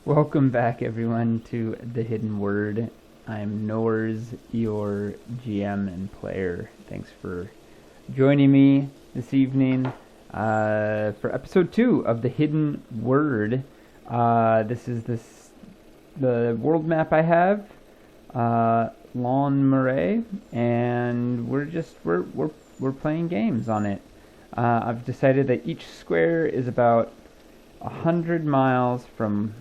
Welcome back, everyone, to The Hidden Word. I'm Nors, your GM and player. Thanks for joining me this evening for episode 2 of The Hidden Word. This is the world map I have, Lawn Marais, and we're playing games on it. I've decided that each square is about 100 miles from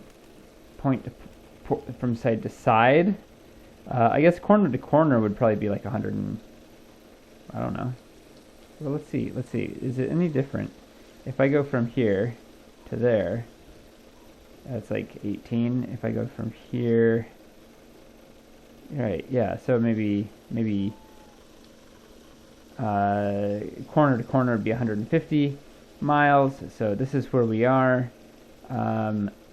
from side to side. I guess corner to corner would probably be like 100 and I don't know. Well, let's see. Is it any different? If I go from here to there, that's like 18. If I go from here, right? Yeah. So maybe corner to corner would be 150 miles. So this is where we are.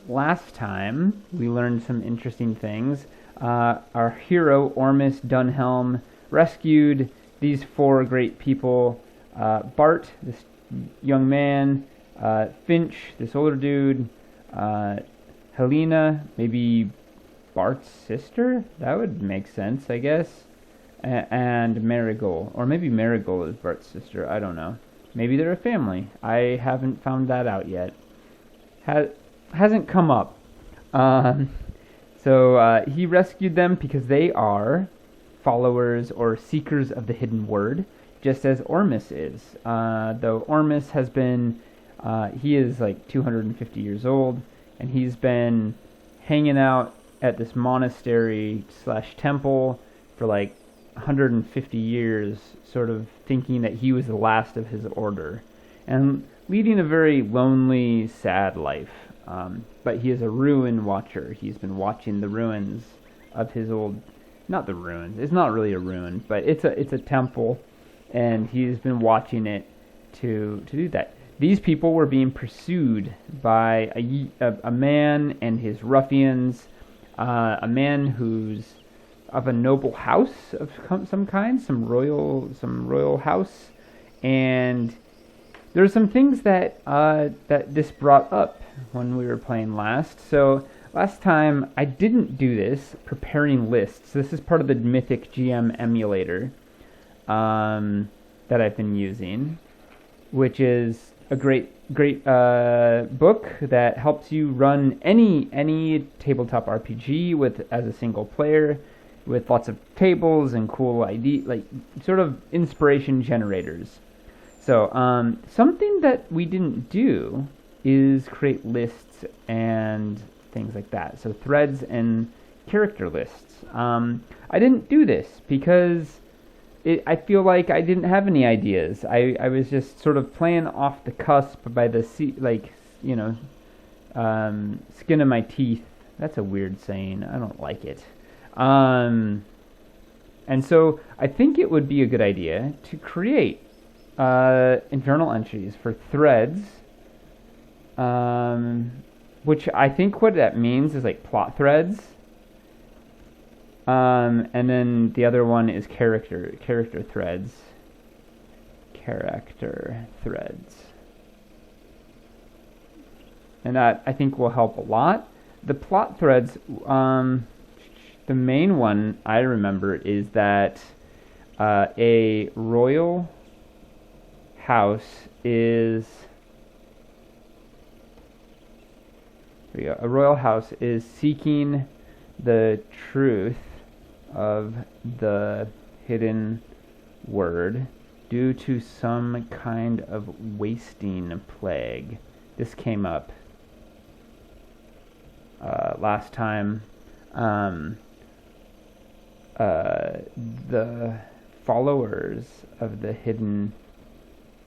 Last time, we learned some interesting things. Our hero, Ormis Dunhelm, rescued these 4 great people. Bart, this young man, Finch, this older dude, Helena, maybe Bart's sister? That would make sense, I guess. And Marigold. Or maybe Marigold is Bart's sister, I don't know. Maybe they're a family. I haven't found that out yet. Hasn't come up. So he rescued them because they are followers or seekers of the hidden word, just as Ormis is. Though Ormis has been, he is like 250 years old, and he's been hanging out at this monastery / temple for like 150 years, sort of thinking that he was the last of his order, and leading a very lonely, sad life. But he is a ruin watcher. He's been watching the ruins of his old... Not the ruins. It's not really a ruin, but it's a temple, and he's been watching it to do that. These people were being pursued by a man and his ruffians, a man who's of a noble house of some kind, some royal house, and there are some things that this brought up when we were playing last. So last time I didn't do this, preparing lists. This is part of the Mythic GM emulator that I've been using, which is a great book that helps you run any tabletop RPG as a single player, with lots of tables and cool like sort of inspiration generators. So something that we didn't do is create lists and things like that. So threads and character lists. I didn't do this because I feel like I didn't have any ideas. I was just sort of playing off the cusp by the skin of my teeth. That's a weird saying. I don't like it. And so I think it would be a good idea to create internal entries for threads, which I think what that means is like plot threads, and then the other one is character threads, and that I think will help a lot. The plot threads, the main one I remember is that a royal house is seeking the truth of the hidden word due to some kind of wasting plague. This came up last time. The followers of the hidden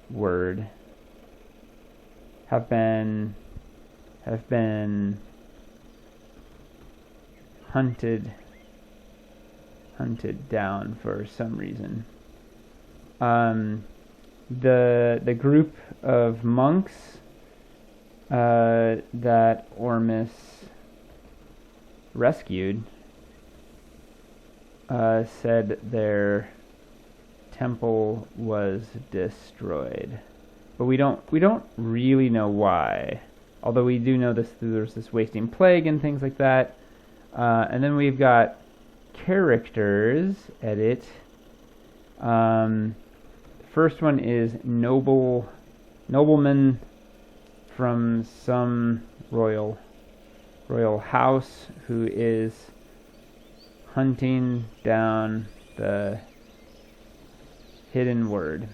word have been hunted down for some reason. The group of monks that Ormis rescued said their temple was destroyed, but we don't really know why. Although we do know there's this wasting plague and things like that. And then we've got characters, edit. The first one is nobleman from some royal house who is hunting down the hidden word.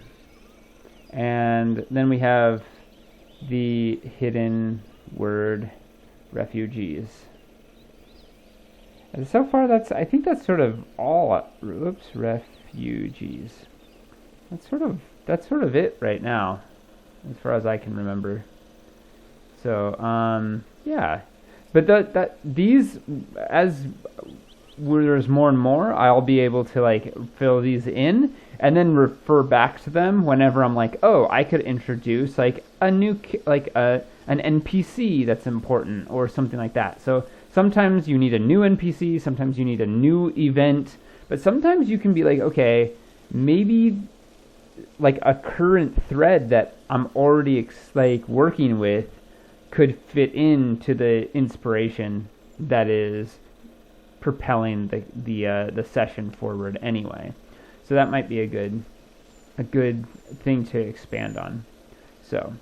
And then we have the hidden word refugees. And so far I think that's sort of all. Refugees. That's sort of it right now, as far as I can remember. So yeah, but these, as there's more and more, I'll be able to like fill these in and then refer back to them whenever I'm like, oh, I could introduce like a new an NPC that's important or something like that. So sometimes you need a new NPC, sometimes you need a new event, but sometimes you can be like, okay, maybe like a current thread that I'm already working with could fit into the inspiration that is propelling the session forward anyway. So that might be a good thing to expand on. So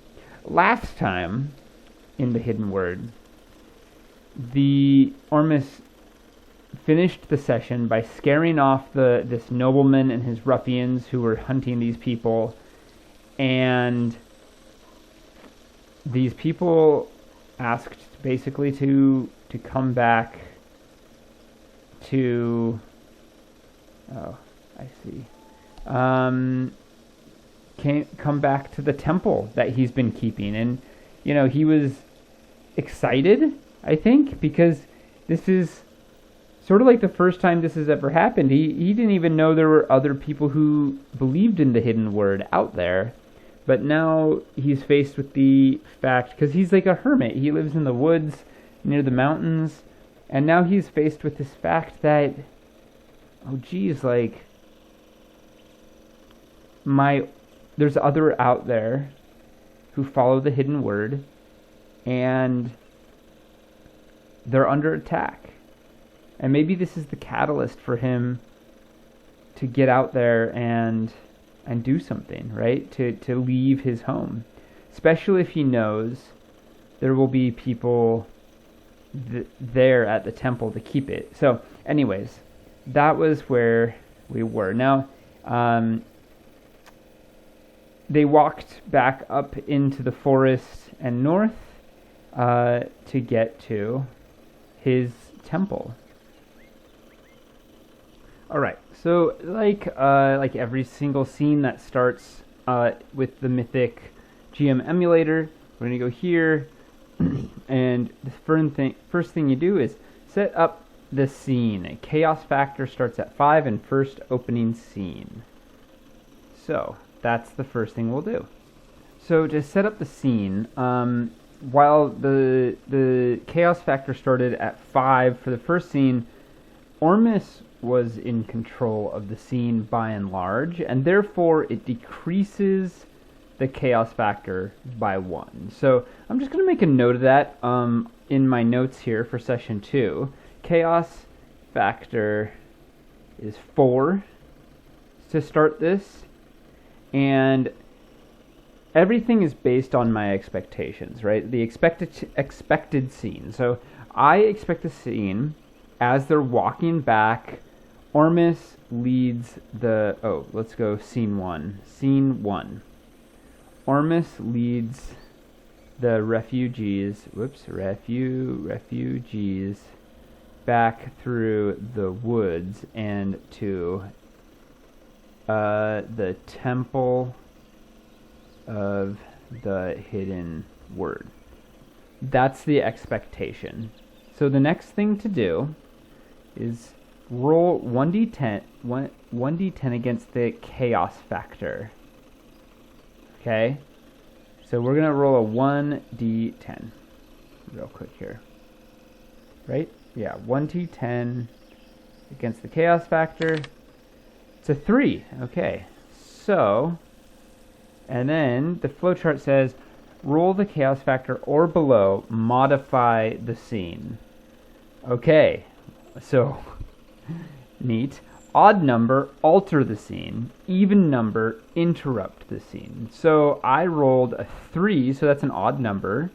last time in the hidden word, the Ormis finished the session by scaring off this nobleman and his ruffians who were hunting these people, and these people asked basically to come back to, oh, I see, come back to the temple that he's been keeping. And he was excited, I think, because this is sort of like the first time this has ever happened. He didn't even know there were other people who believed in the hidden word out there. But now he's faced with the fact, because he's like a hermit. He lives in the woods near the mountains. And now he's faced with this fact that, oh geez, like, there's other out there who follow the hidden word, and they're under attack. And maybe this is the catalyst for him to get out there and do something, right? To leave his home. Especially if he knows there will be people there at the temple to keep it. So, anyways, that was where we were. Now, they walked back up into the forest and north to get to his temple. All right. So, like every single scene that starts with the Mythic GM emulator, we're gonna go here, and the first thing you do is set up the scene. A chaos factor starts at 5 and first opening scene. So that's the first thing we'll do. So to set up the scene, while the chaos factor started at 5 for the first scene, Ormis was in control of the scene by and large, and therefore it decreases the chaos factor by 1. So I'm just going to make a note of that in my notes here for session 2. Chaos factor is 4 to start this, and everything is based on my expectations, right? The expected scene. So I expect the scene as they're walking back. Ormis leads the... Oh, let's go scene 1. Scene 1. Ormis leads the refugees... refugees back through the woods and to the temple of the hidden word. That's the expectation. So the next thing to do is roll 1d10 against the chaos factor. Okay? So we're going to roll a 1d10 real quick here. Right? Yeah, 1d10 against the chaos factor. It's a 3. Okay. So, and then the flowchart says, roll the chaos factor or below, modify the scene. Okay, so neat. Odd number, alter the scene. Even number, interrupt the scene. So I rolled a 3, so that's an odd number.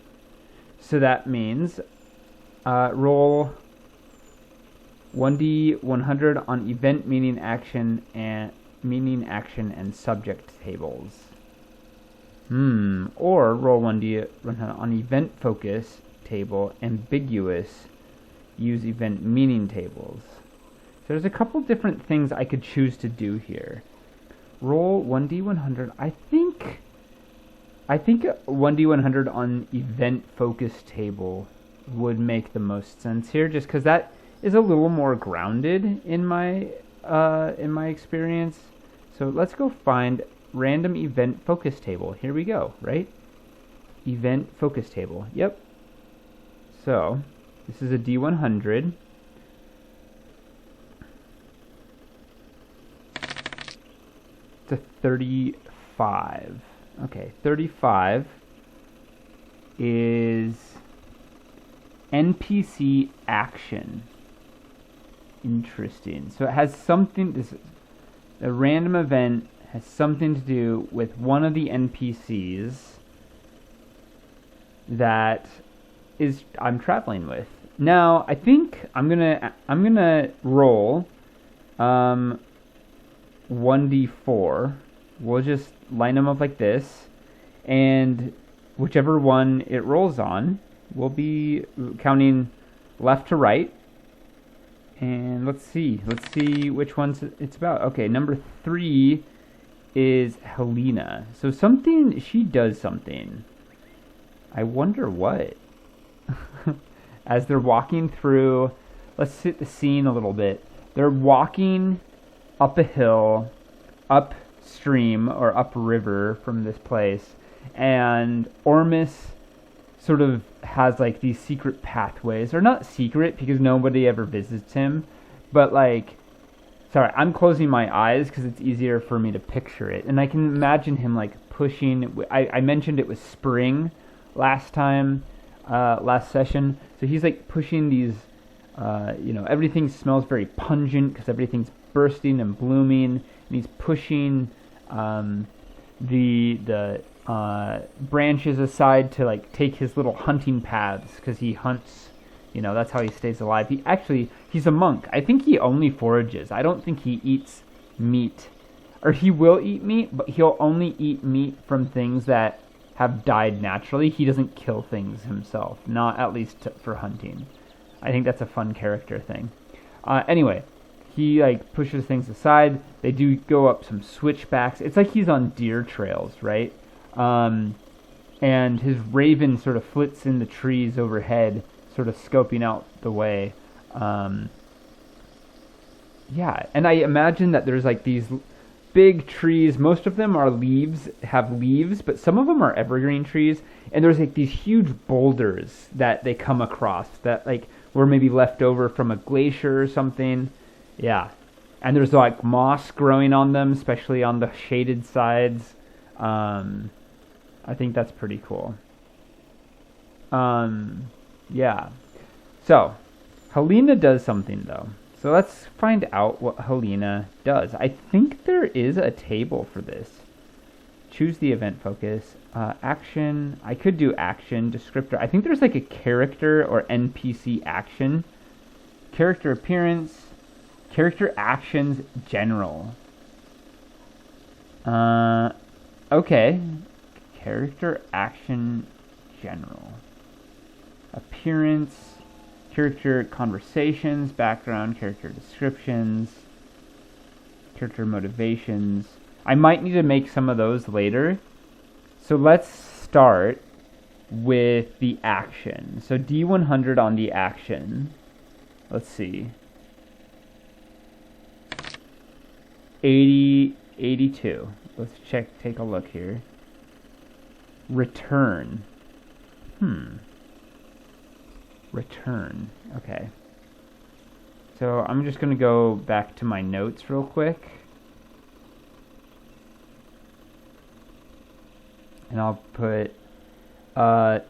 So that means roll 1d100 on event, meaning, action, and subject tables. Or roll 1d100 on event focus table, ambiguous, use event meaning tables. So there's a couple different things I could choose to do here. Roll 1d100. I think 1d100 on event focus table would make the most sense here, just because that is a little more grounded in my experience. So let's go find random event focus table. Here we go, right? Event focus table. Yep. So this is a D100. It's a 35. Okay, 35 is NPC action. Interesting. So it has something, a random event has something to do with one of the NPCs that I'm traveling with. Now, I think I'm gonna roll 1d4. We'll just line them up like this, and whichever one it rolls on, we'll be counting left to right. And let's see which ones it's about. Okay, number 3 is Helena. So she does something. I wonder what. As they're walking through, let's set the scene a little bit. They're walking up a hill, upstream or upriver from this place, and Ormis sort of has like these secret pathways, or not secret because nobody ever visits him, but like, sorry, I'm closing my eyes because it's easier for me to picture it, and I can imagine him like pushing. I mentioned it was spring last session, so he's like pushing these, everything smells very pungent because everything's bursting and blooming, and he's pushing the branches aside to like take his little hunting paths because he hunts. That's how he stays alive. He's a monk. I think he only forages. I don't think he eats meat, or he will eat meat, but he'll only eat meat from things that have died naturally. He doesn't kill things himself, not at least for hunting. I think that's a fun character thing. Anyway, he like pushes things aside. They do go up some switchbacks. It's like he's on deer trails, right? And his raven sort of flits in the trees overhead, sort of scoping out the way. Yeah, and I imagine that there's like these big trees. Most of them have leaves, but some of them are evergreen trees. And there's like these huge boulders that they come across that like were maybe left over from a glacier or something. Yeah, and there's like moss growing on them, especially on the shaded sides. I think that's pretty cool. Yeah. So, Helena does something though. So let's find out what Helena does. I think there is a table for this. Choose the event focus. Action. I could do action. Descriptor. I think there's like a character or NPC action. Character appearance. Character actions general. Okay. Character action general. Appearance. Character conversations, background, character descriptions, character motivations. I might need to make some of those later. So let's start with the action. So D100 on the action. Let's see. 82. Let's take a look here. Return. Return. Okay. So I'm just going to go back to my notes real quick. And I'll put Uh,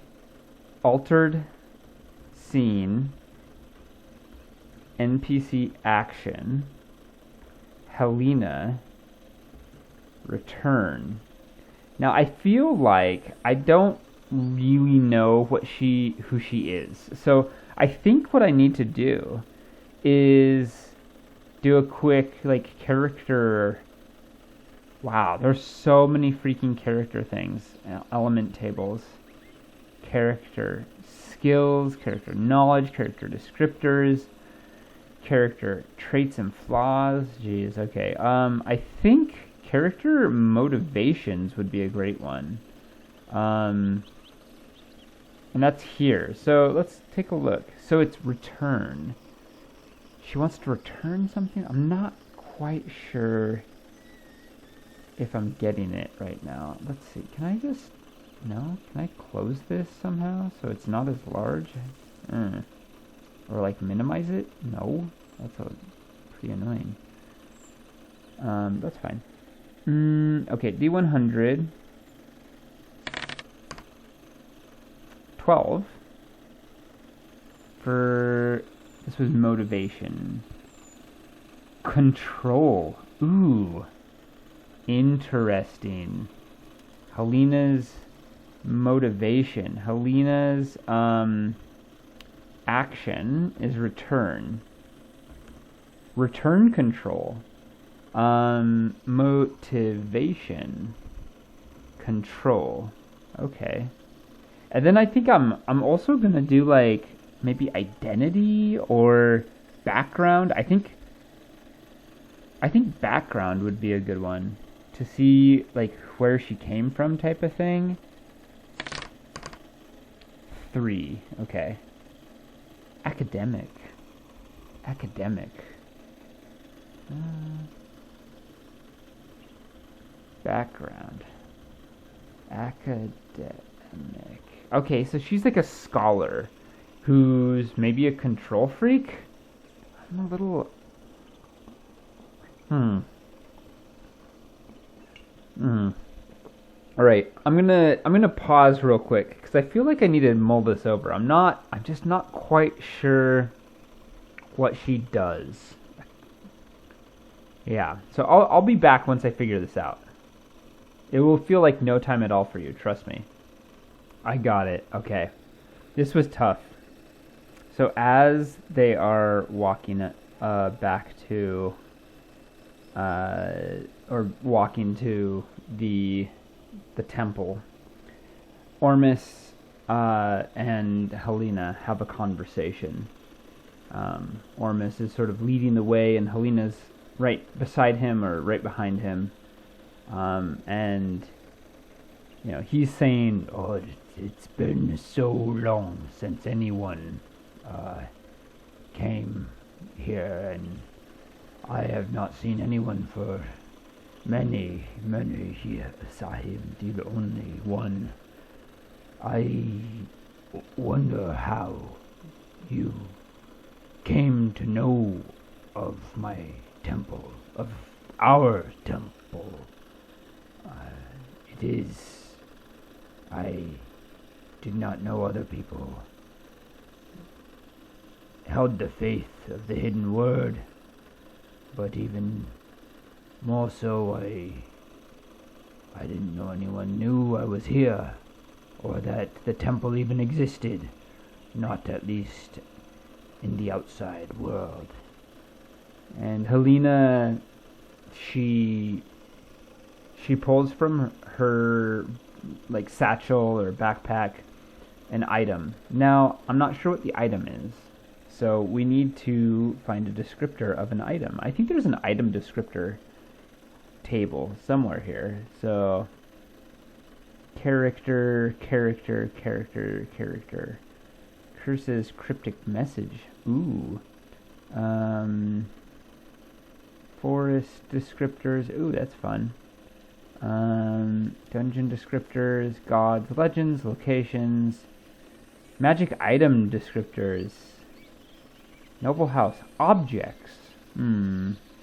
altered scene, NPC action, Helena, return. Now I feel like I don't really know who she is. So I think what I need to do is do a quick like character. Wow, there's so many freaking character things. Element tables, character skills, character knowledge, character descriptors, character traits and flaws. Jeez, okay. I think character motivations would be a great one. And that's here. So let's take a look. So it's return. She wants to return something? I'm not quite sure if I'm getting it right now. Let's see. Can I just... No? Can I close this somehow so it's not as large? Or like minimize it? No. That's pretty annoying. That's fine. Okay, D100. 12. For... This was motivation. Control. Ooh. Interesting. Helena's motivation. Helena's action is return. Return control. Motivation. Control. Okay. And then I think I'm also gonna do like maybe identity or background. I think background would be a good one to see like where she came from type of thing. 3. Okay. Academic. Background. Academic. Okay, so she's like a scholar who's maybe a control freak. I'm a little... Alright, I'm gonna pause real quick because I feel like I need to mull this over. I'm just not quite sure what she does. Yeah, so I'll be back once I figure this out. It will feel like no time at all for you, trust me. I got it. Okay. This was tough. So as they are walking back to or walking to the temple, Ormis and Helena have a conversation. Ormis is sort of leading the way and Helena's right beside him or right behind him. And you know, he's saying, "Oh, it's been so long since anyone came here, and I have not seen anyone for many years. I am the only one. I wonder how you came to know of my temple, of our temple. I did not know other people held the faith of the hidden word, but even more so, I didn't know anyone knew I was here, or that the temple even existed, not at least in the outside world." And Helena, she pulls from her like satchel or backpack an item. Now, I'm not sure what the item is, so we need to find a descriptor of an item. I think there's an item descriptor table somewhere here. So character. Curse's cryptic message. Ooh. Forest descriptors. Ooh, that's fun. Dungeon descriptors, gods, legends, locations, magic item descriptors, noble house, objects.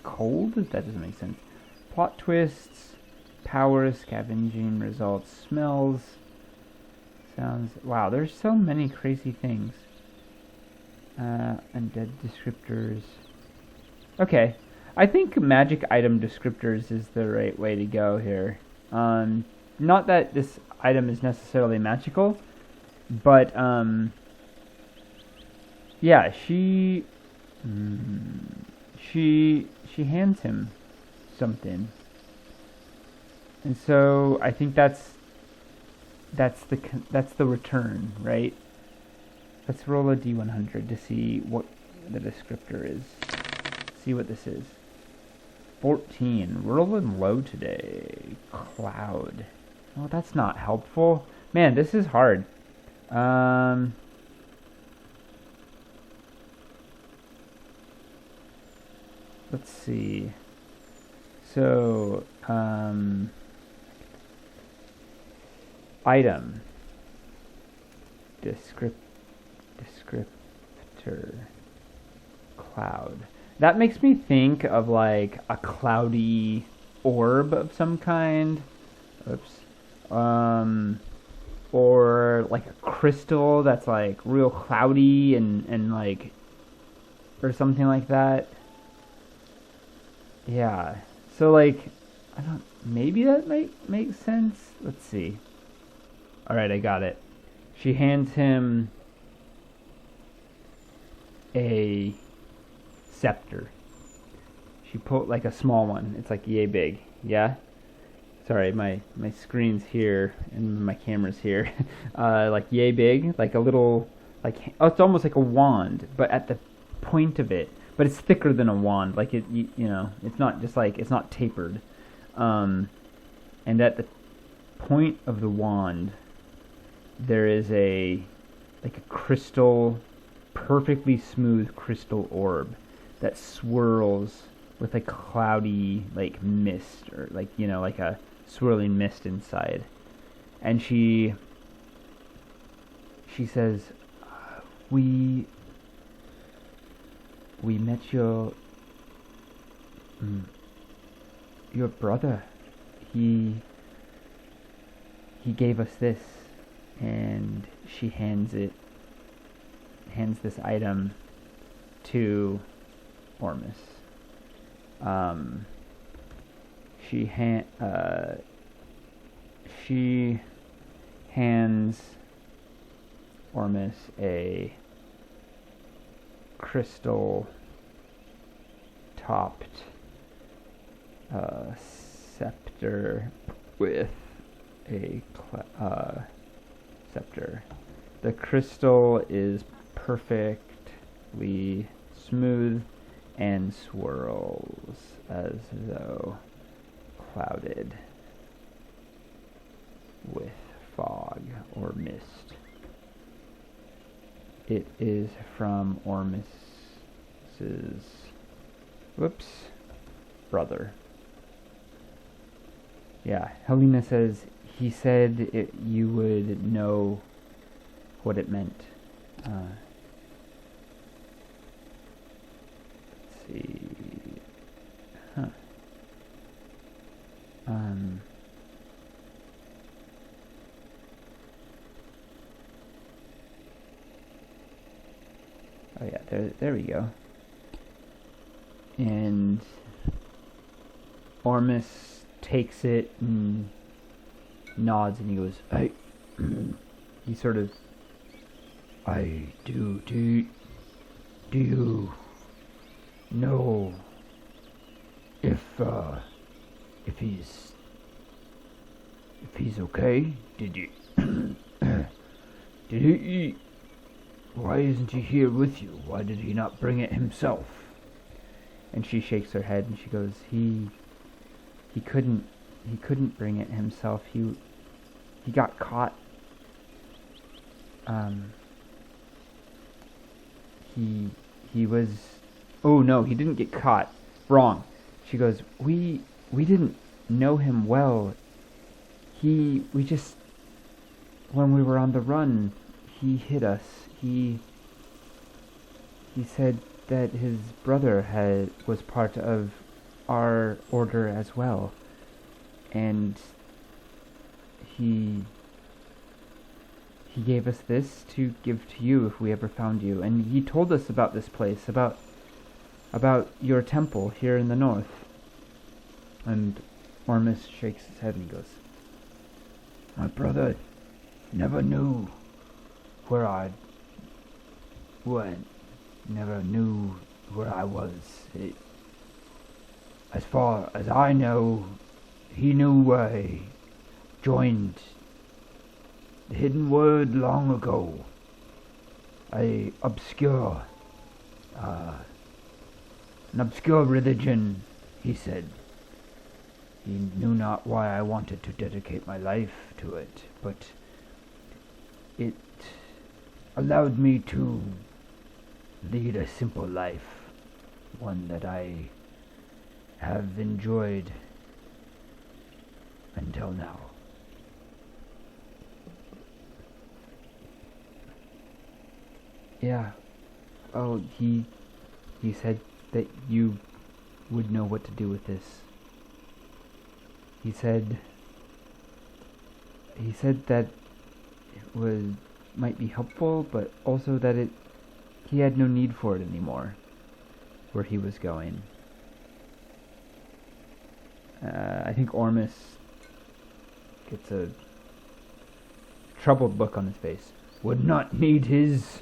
Cold? That doesn't make sense. Plot twists, powers, scavenging results, smells, Sounds... Wow, there's so many crazy things. Undead descriptors. Okay. I think magic item descriptors is the right way to go here. Not that this item is necessarily magical, but, yeah, she hands him something. And so I think that's the return, right? Let's roll a D100 to see what the descriptor is. See what this is. 14. Rolling low today. Cloud. Oh, that's not helpful. Man, this is hard. Let's see. So, item. Descriptor. Cloud. That makes me think of like a cloudy orb of some kind. Oops. Or like a crystal that's like real cloudy and like, or something like that. Yeah. So like, maybe that might make sense. Let's see. Alright, I got it. She hands him a scepter. She put like a small one. It's like yay big. Yeah? Sorry, my screen's here and my camera's here. Like yay big, like a little, like, oh, it's almost like a wand, but at the point of it, but it's thicker than a wand. Like you know, it's not just like, it's not tapered. And at the point of the wand, there is like a crystal, perfectly smooth crystal orb that swirls with a cloudy like mist, or like, you know, like a swirling mist inside. And she says, we met your brother. He gave us this. And she hands this item to Ormis. She hands Ormis a crystal topped scepter with a scepter. The crystal is perfectly smooth and swirls as though clouded with fog or mist. It is from Ormis's brother. Yeah, Helena says he said you would know what it meant. Let's see. Huh. Oh yeah, there we go. And Ormis takes it and nods, and he goes, "Hey," he sort of, do you know if he's okay? Did he eat? Why isn't he here with you? Why did he not bring it himself?" And she shakes her head and she goes, he couldn't bring it himself. He got caught. He was, oh no, he didn't get caught. Wrong. She goes, we didn't know him well. We just, when we were on the run, he hit us. He said that his brother was part of our order as well, and he he gave us this to give to you if we ever found you. And he told us about this place, about your temple here in the north. And Ormis shakes his head and he goes, My brother never knew where I went, never knew where I was. As far as I know, he knew I joined the Hidden Word long ago. An obscure religion, he said. He knew not why I wanted to dedicate my life to it, but it allowed me to lead a simple life, one that I have enjoyed until now. Yeah. Oh, he said that you would know what to do with this. He said that it might be helpful, but also that he had no need for it anymore where he was going. I think Ormis gets a troubled look on his face. Would not need his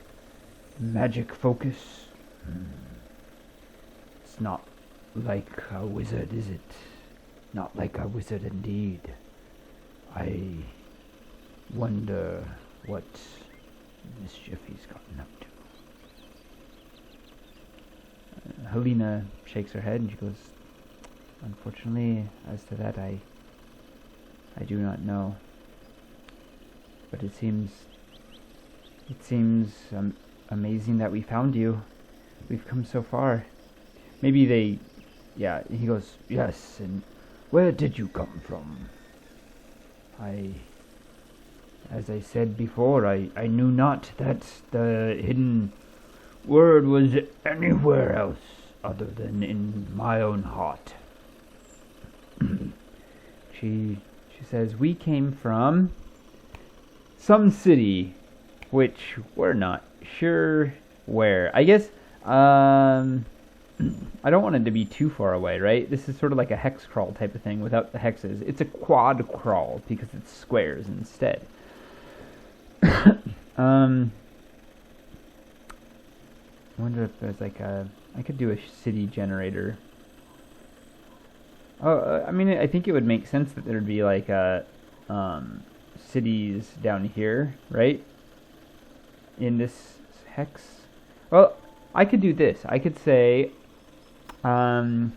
magic focus. It's not like a wizard, is it? Not like a wizard indeed. I wonder what mischief he's gotten up to. Helena shakes her head and she goes, Unfortunately, as to that, I do not know. But it seems amazing that we found you. We've come so far. Maybe they, yeah. He goes, Yes, and where did you come from? As I said before, I knew not that the Hidden Word was anywhere else other than in my own heart. She says, we came from some city, which we're not sure where. I guess, I don't want it to be too far away, right? This is sort of like a hex crawl type of thing without the hexes. It's a quad crawl because it's squares instead. I wonder if there's like I could do a city generator. Oh, I mean, I think it would make sense that there'd be like cities down here, right? In this hex. Well, I could do this. I could say, I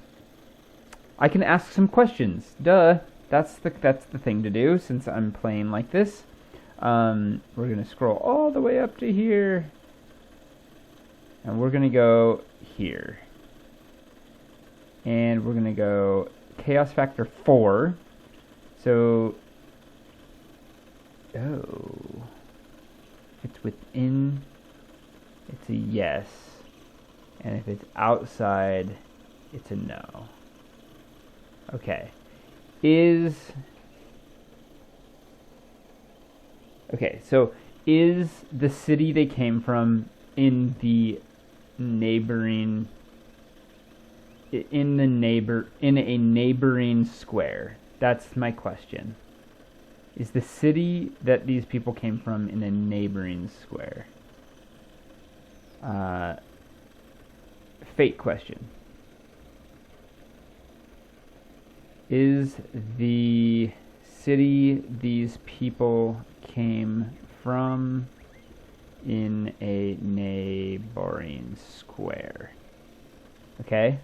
can ask some questions. Duh. That's the thing to do since I'm playing like this. We're gonna scroll all the way up to here, and we're gonna go here, and we're gonna go Chaos Factor 4. So, if it's within, it's a yes. And if it's outside, it's a no. Okay. So is the city they came from in a neighboring square? That's my question. Is the city that these people came from in a neighboring square? Fate question. Is the city these people came from in a neighboring square? Okay.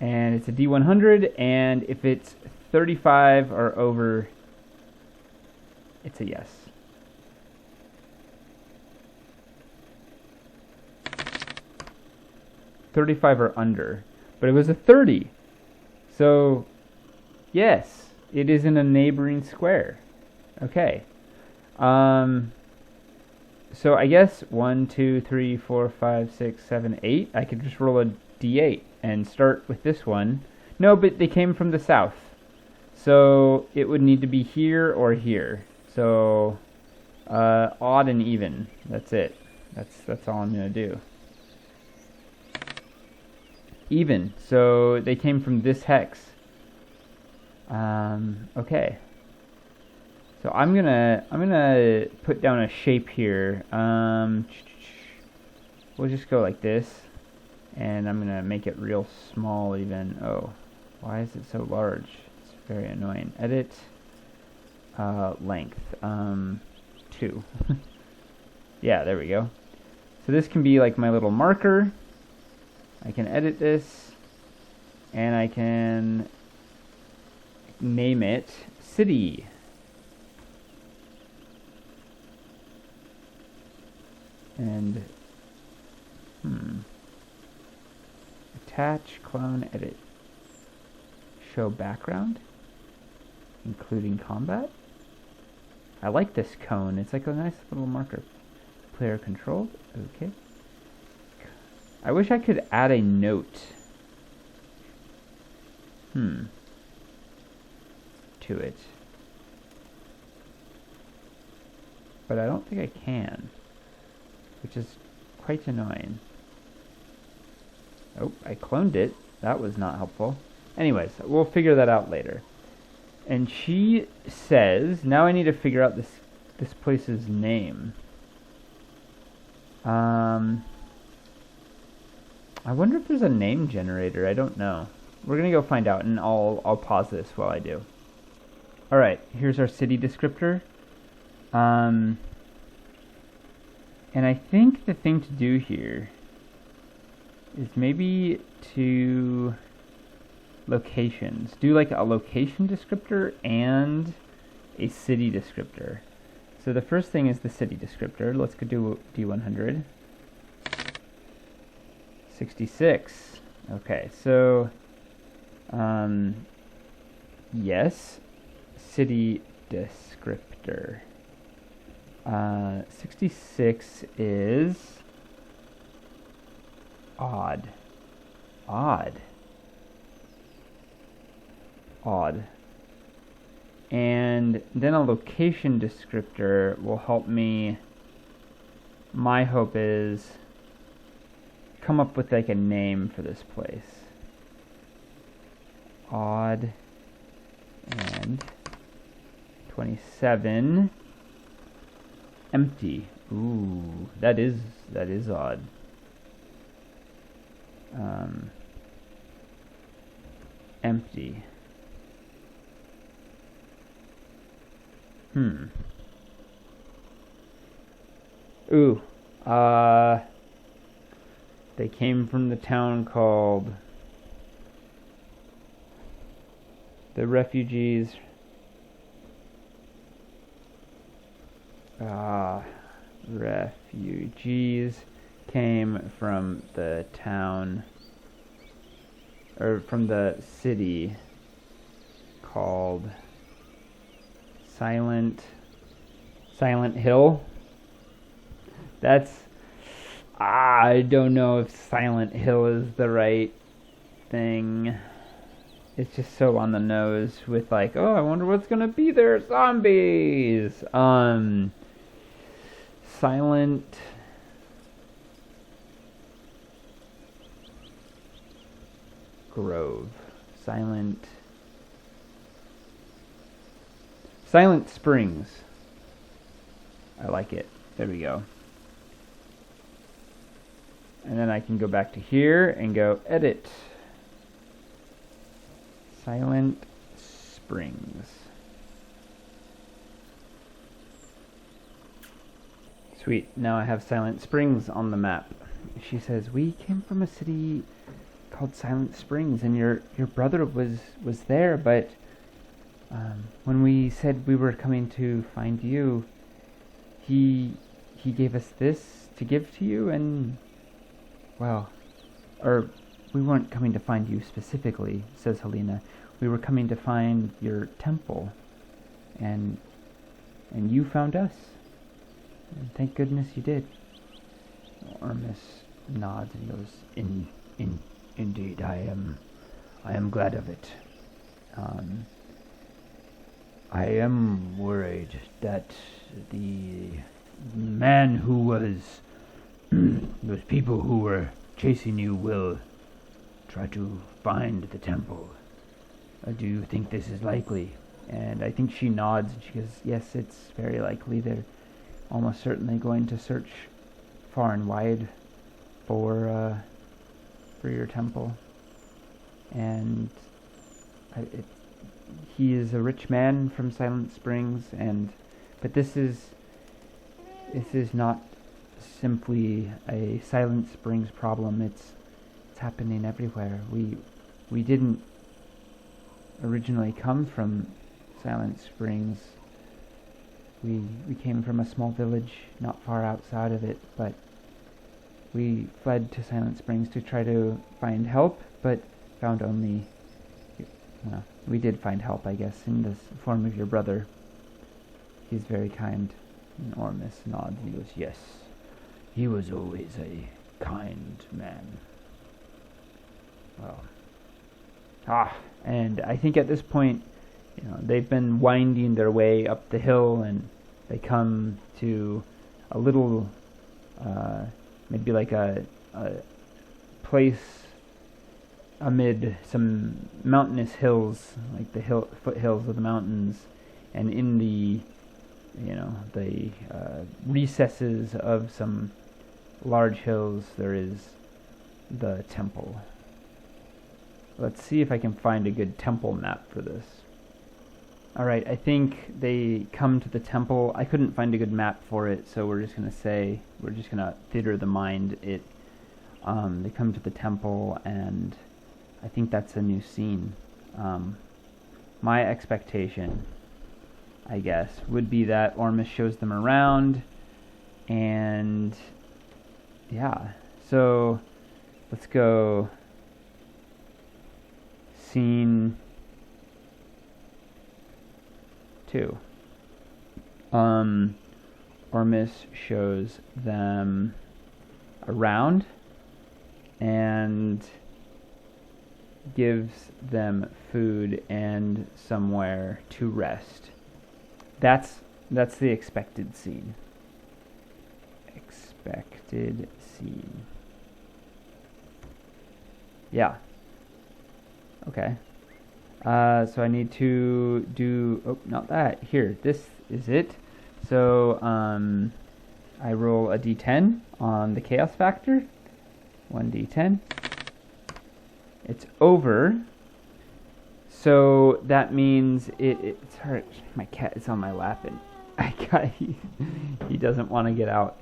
And it's a D100, and if it's 35 or over, it's a yes. $35 or under, but it was a 30. So, yes, it is in a neighboring square. Okay. So I guess 1, 2, 3, 4, 5, 6, 7, 8. I could just roll a D8 and start with this one. No, but they came from the south. So it would need to be here or here. So Odd and even. That's it. That's all I'm gonna do. Even. So they came from this hex. Okay. So I'm gonna put down a shape here. We'll just go like this, and I'm gonna make it real small even. Oh, why is it so large? It's very annoying. Edit length 2. Yeah, there we go. So this can be like my little marker. I can edit this, and I can name it city. And attach, clone, edit, show background, including combat. I like this cone. It's like a nice little marker. Player controlled. Okay. I wish I could add a note. To it. But I don't think I can. Which is quite annoying. Oh, I cloned it. That was not helpful. Anyways, we'll figure that out later. And she says, now I need to figure out this place's name. I wonder if there's a name generator. I don't know. We're gonna go find out, and I'll pause this while I do. All right, here's our city descriptor. And I think the thing to do here is maybe to locations. Do like a location descriptor and a city descriptor. So the first thing is the city descriptor. Let's go do D100. 66. Okay, so yes, city descriptor. 66 is odd. And then a location descriptor will help me. My hope is come up with like a name for this place. Odd and 27. Empty. Ooh, that is odd. Empty. Ooh. They came from the town called the refugees. Refugees came from the town, or from the city called Silent Hill. I don't know if Silent Hill is the right thing. It's just so on the nose with like, oh, I wonder what's gonna be there. Zombies. Silent Grove. Silent Springs. I like it. There we go. And then I can go back to here and go edit. Silent Springs. Sweet. Now I have Silent Springs on the map. She says, we came from a city called Silent Springs, and your brother was there, but when we said we were coming to find you, he gave us this to give to you, and well, or we weren't coming to find you specifically, says Helena. We were coming to find your temple, and you found us. And thank goodness you did. Ormis nods and goes, Indeed, I am glad of it. I am worried that the man who was those people who were chasing you will try to find the temple. Do you think this is likely? And I think she nods and she goes, yes, it's very likely. They're almost certainly going to search far and wide for your temple. And he is a rich man from Silent Springs, but this is not simply a Silent Springs problem. It's happening everywhere. We didn't originally come from Silent Springs. We came from a small village not far outside of it, but we fled to Silent Springs to try to find help, but found only... Well, we did find help, I guess, in the form of your brother. He's very kind. And Ormis nods. He goes, yes, he was always a kind man. Well, and I think at this point, they've been winding their way up the hill, and they come to a little, maybe like a place amid some mountainous hills, like the foothills of the mountains, and in the recesses of some large hills there is the temple. Let's see if I can find a good temple map for this. Alright, I think they come to the temple. I couldn't find a good map for it, so we're just going to theater the mind it. They come to the temple, and I think that's a new scene. My expectation, I guess, would be that Ormis shows them around, and yeah, so let's go scene 2. Ormis shows them around and gives them food and somewhere to rest. That's the expected scene. Expected scene. Yeah. Okay. So I need to do... Oh, not that. Here. This is it. So, I roll a d10 on the chaos factor. 1d10. It's over. So that means it's hard. My cat is on my lap, and he doesn't want to get out.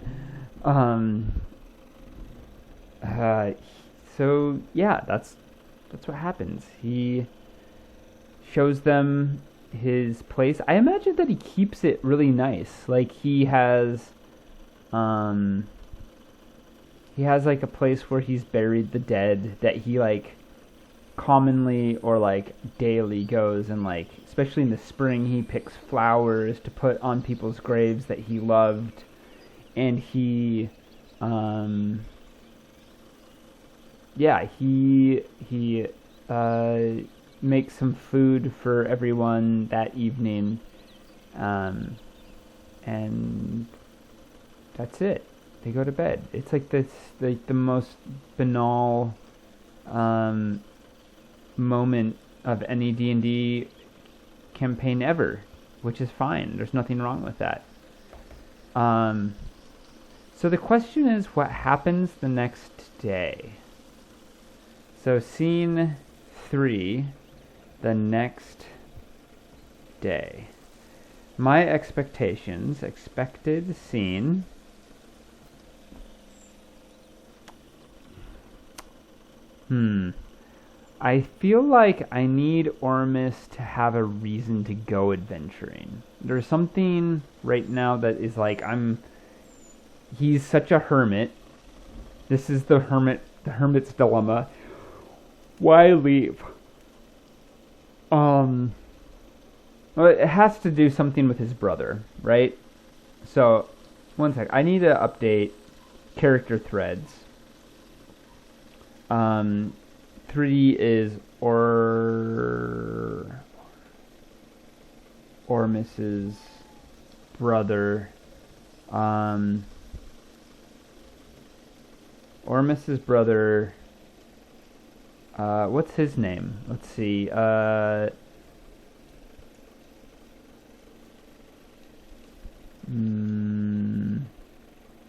So yeah, that's what happens. He shows them his place. I imagine that he keeps it really nice. Like he has like a place where he's buried the dead that he like commonly or like daily goes and like, especially in the spring, he picks flowers to put on people's graves that he loved, and he makes some food for everyone that evening, and that's it. They go to bed. It's like this, like the most banal moment of any D&D campaign ever, which is fine. There's nothing wrong with that. So the question is, what happens the next day? So scene 3, the next day. My expectations, expected scene. I feel like I need Ormis to have a reason to go adventuring. There's something right now that is like, he's such a hermit. This is the hermit's dilemma. Why leave? Well, it has to do something with his brother, right? So, one sec. I need to update character threads. 3 is Ormis's brother. Ormis's brother. What's his name? Let's see. I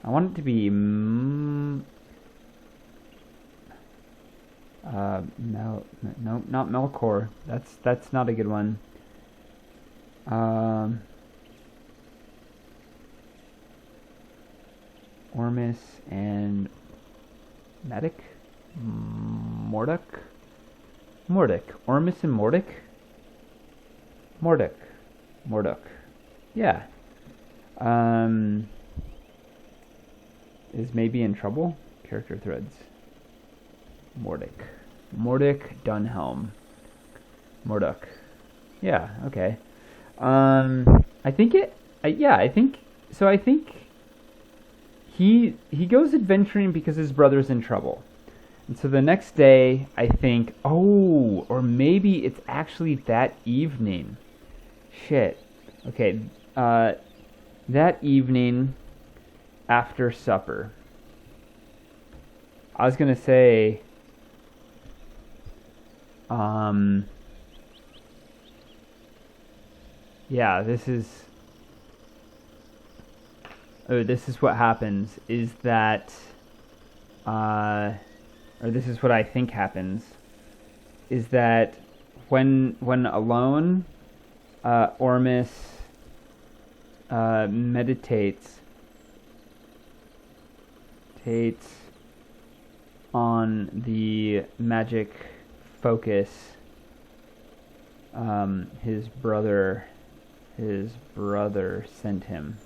want it to be no, not Melkor. That's not a good one. Ormis and Medic? Mordek? Ormis and Mordek? Mordek. Yeah. Is maybe in trouble? Character threads. Mordek Dunhelm. Mordek. Yeah, okay. I think he goes adventuring because his brother's in trouble. And so the next day, I think, or maybe it's actually that evening. Shit. Okay, that evening after supper. I was gonna say, yeah, this is what happens, is that, or this is what I think happens, is that when alone, Ormis meditates on the magic focus his brother sent him.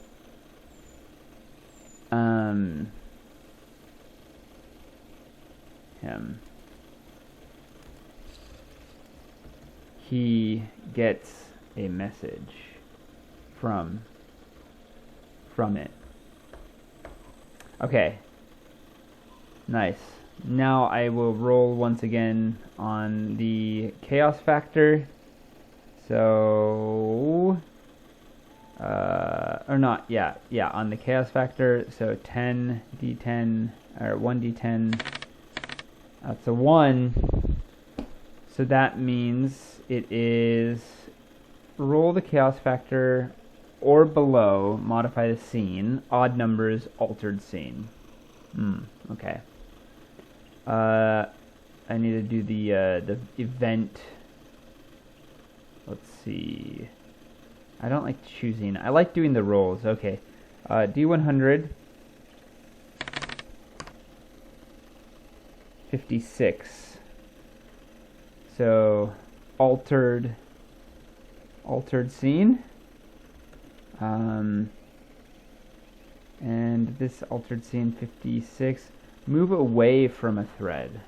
He gets a message from it. Okay. Nice. Now I will roll once again on the chaos factor. So or not, yeah, on the chaos factor. So 10d10 or 1d10. That's a 1. So that means it is roll the chaos factor or below, modify the scene, odd numbers, altered scene. Okay. I need to do the event. Let's see. I don't like choosing. I like doing the rolls. Okay. D100. 56. So altered scene. And this altered scene 56. Move away from a thread.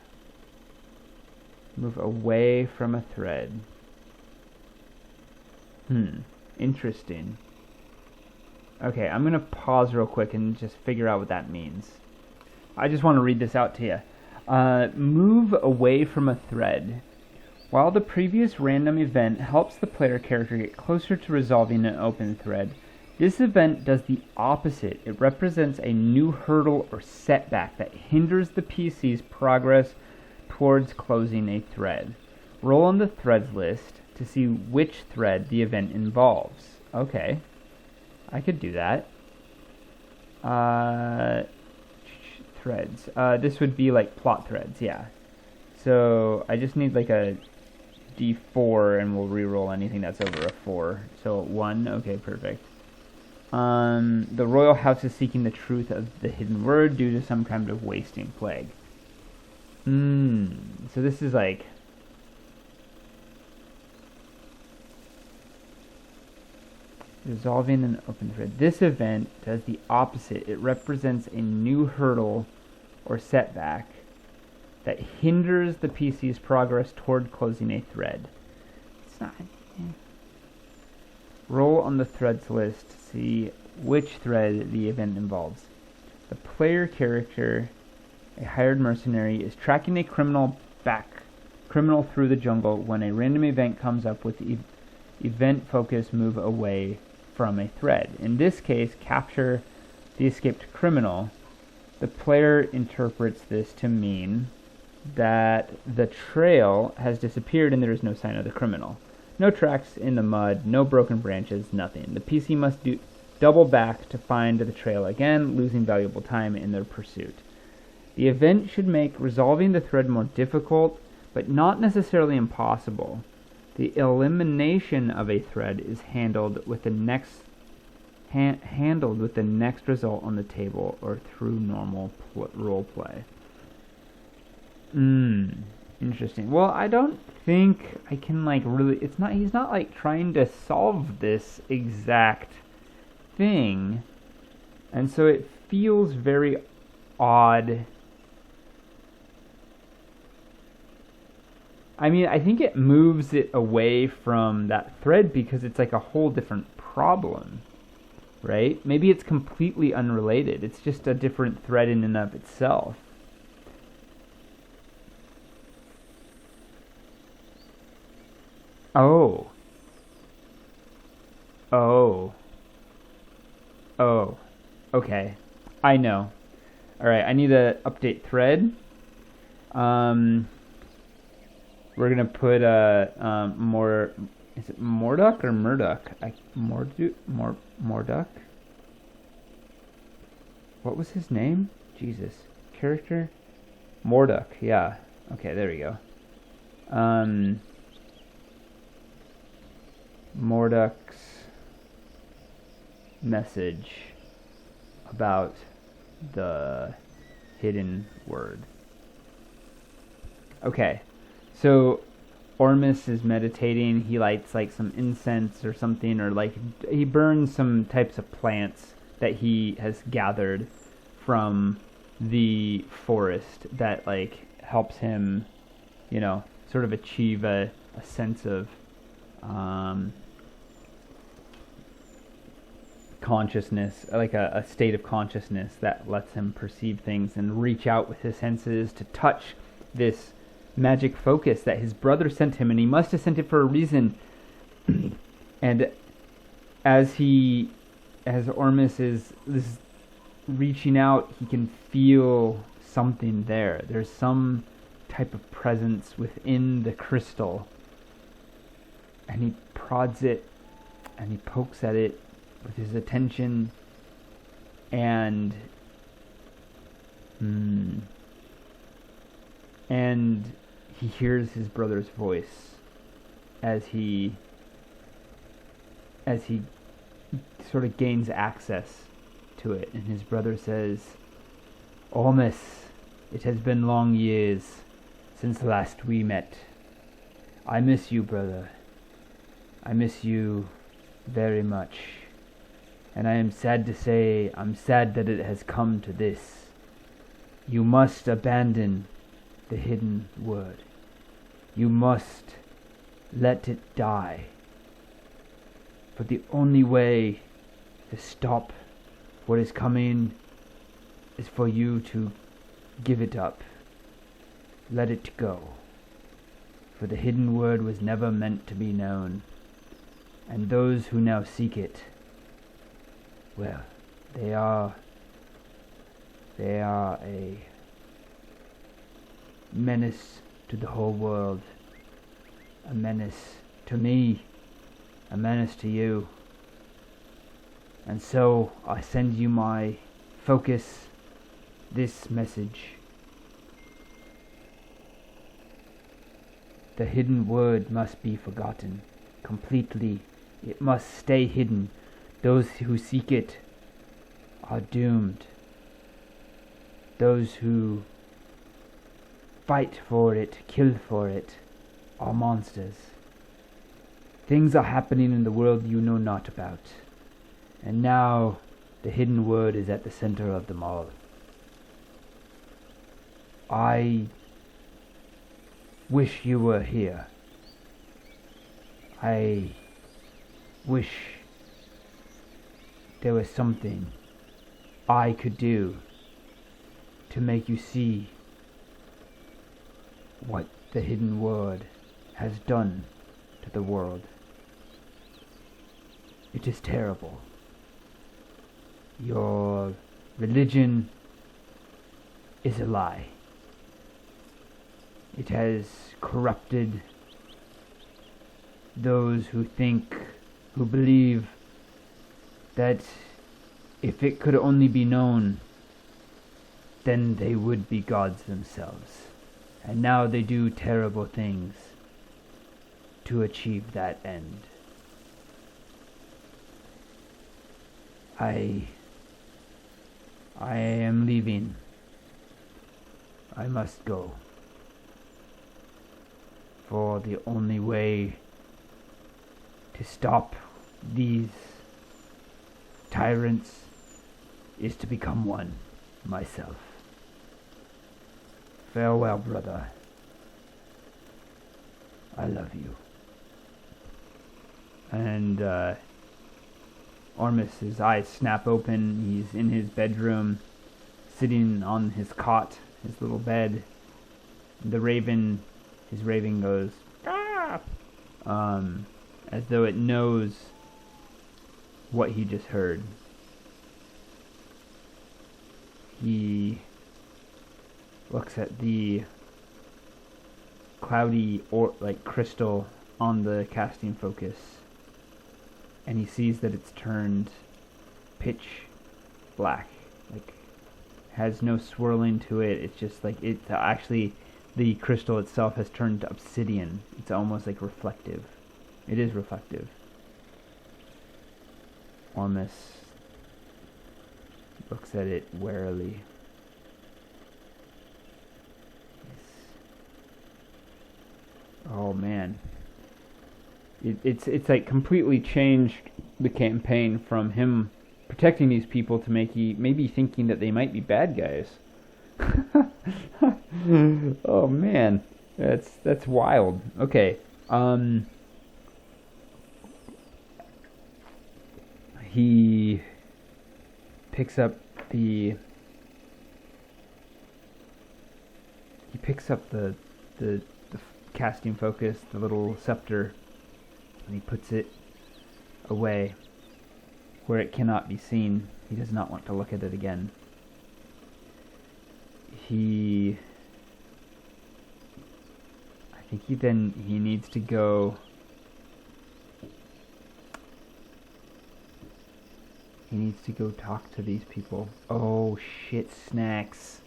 Interesting. Okay, I'm going to pause real quick and just figure out what that means. I just want to read this out to you. Move away from a thread. While the previous random event helps the player character get closer to resolving an open thread, this event does the opposite. It represents a new hurdle or setback that hinders the PC's progress towards closing a thread. Roll on the threads list to see which thread the event involves. Okay, I could do that. Threads. This would be like plot threads, yeah. So I just need like a D4 and we'll re-roll anything that's over a 4. So 1, okay, perfect. The royal house is seeking the truth of the hidden word due to some kind of wasting plague. So this is like resolving an open thread. This event does the opposite. It represents a new hurdle or setback that hinders the PC's progress toward closing a thread. It's not. Roll on the threads list to see which thread the event involves. The player character, a hired mercenary, is tracking a criminal through the jungle when a random event comes up with event focus move away from a thread. In this case, capture the escaped criminal. The player interprets this to mean that the trail has disappeared and there is no sign of the criminal. No tracks in the mud, no broken branches, nothing. The PC must double back to find the trail again, losing valuable time in their pursuit. The event should make resolving the thread more difficult, but not necessarily impossible. The elimination of a thread is handled with the next result on the table or through normal role play. Interesting. Well, I don't think I can really. He's not trying to solve this exact thing, and so it feels very odd. I mean, I think it moves it away from that thread because it's a whole different problem, right? Maybe it's completely unrelated. It's just a different thread in and of itself. Oh. Okay. I know. Alright, I need to update thread. We're gonna put more. Is it Morduck or Murdoch? Morduck. What was his name? Jesus, character. Morduck. Yeah. Okay, there we go. Morduck's message about the hidden word. Okay. So Ormis is meditating. He lights some incense or something, or he burns some types of plants that he has gathered from the forest that helps him, sort of achieve a sense of consciousness, a state of consciousness that lets him perceive things and reach out with his senses to touch this magic focus that his brother sent him, and he must have sent it for a reason. And as Ormis is reaching out, he can feel something there. There's some type of presence within the crystal, and he prods it and he pokes at it with his attention, and he hears his brother's voice as he sort of gains access to it, and his brother says, "Ormis, it has been long years since last we met. I miss you, brother. I miss you very much. And I am sad to say, I'm sad that it has come to this. You must abandon the hidden word. You must let it die. For the only way to stop what is coming is for you to give it up. Let it go. For the hidden word was never meant to be known. And those who now seek it, well, they are a menace to the whole world, a menace to me, a menace to you. And so I send you my focus, this message. The hidden word must be forgotten completely. It must stay hidden. Those who seek it are doomed. Those who fight for it, kill for it, are monsters. Things are happening in the world you know not about. And now the hidden word is at the center of them all. I wish you were here. I wish there was something I could do to make you see what the hidden word has done to the world. It is terrible. Your religion is a lie. It has corrupted those who believe that if it could only be known, then they would be gods themselves. And now they do terrible things to achieve that end. I am leaving. I must go. For the only way to stop these tyrants is to become one myself. Farewell, brother. I love you. And Ormis' eyes snap open. He's in his bedroom, sitting on his cot, his little bed. His raven goes, ah! As though it knows what he just heard. He looks at the cloudy crystal on the casting focus, and he sees that it's turned pitch black, has no swirling to it. It's just actually the crystal itself has turned to obsidian. It's almost reflective. It is reflective. Ormis looks at it warily. Oh man, it's completely changed the campaign from him protecting these people to maybe thinking that they might be bad guys. Oh man, that's wild. Okay, he picks up the casting focus, the little scepter, and he puts it away where it cannot be seen. He does not want to look at it again. He needs to go. He needs to go talk to these people. Oh shit, snacks.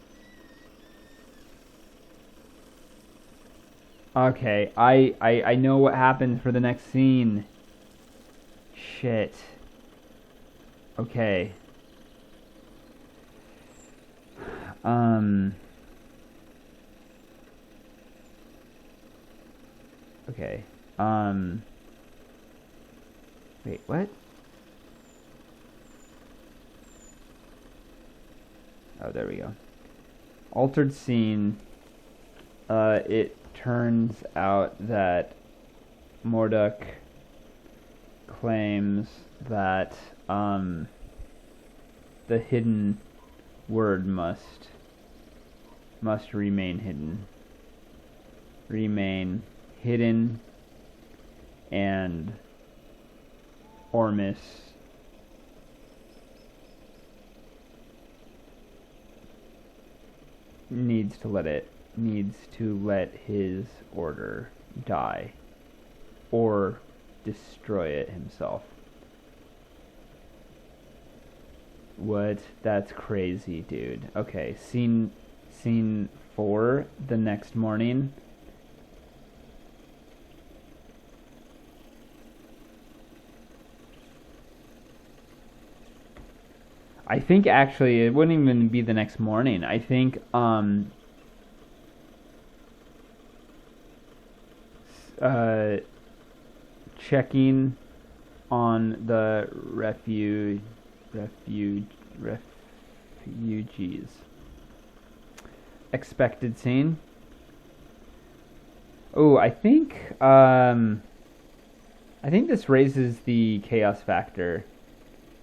Okay, I know what happens for the next scene. Shit. Okay. Okay. Wait, what? Oh, there we go. Altered scene. It turns out that Morduk claims that the hidden word must remain hidden. Remain hidden, and Ormis needs to let his order die or destroy it himself. What? That's crazy, dude. Okay, scene 4, the next morning. I think actually it wouldn't even be the next morning. I think checking on the refugees. Expected scene. Oh, I think this raises the chaos factor